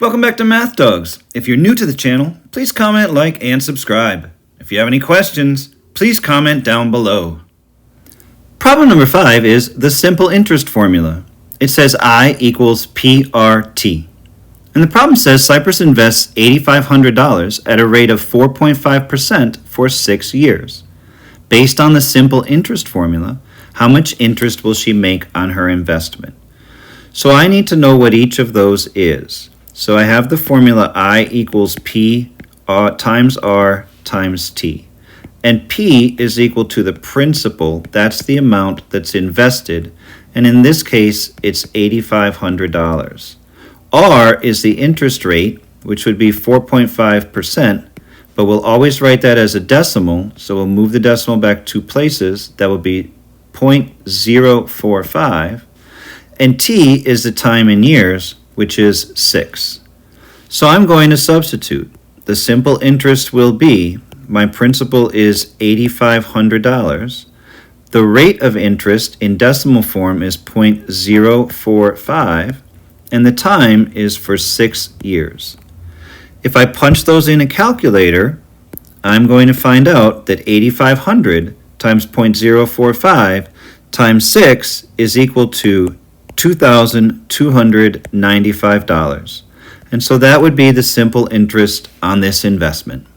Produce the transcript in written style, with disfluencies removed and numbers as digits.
Welcome back to Math Dogs. If you're new to the channel, please comment, like, and subscribe. If you have any questions, please comment down below. Problem number 5 is the simple interest formula. It says I equals PRT. And the problem says Cypress invests $8,500 at a rate of 4.5% for 6 years. Based on the simple interest formula, how much interest will she make on her investment? So I need to know what each of those is. So I have the formula I equals P times R times T. And P is equal to the principal, that's the amount that's invested, and in this case it's $8,500. R is the interest rate, which would be 4.5%, but we'll always write that as a decimal, so we'll move the decimal back 2 places. That will be 0.045. And T is the time in years, which is 6. So I'm going to substitute. The simple interest will be, my principal is $8,500. The rate of interest in decimal form is 0.045, and the time is for 6 years. If I punch those in a calculator, I'm going to find out that 8,500 times 0.045 times 6 is equal to $2,295. And so that would be the simple interest on this investment.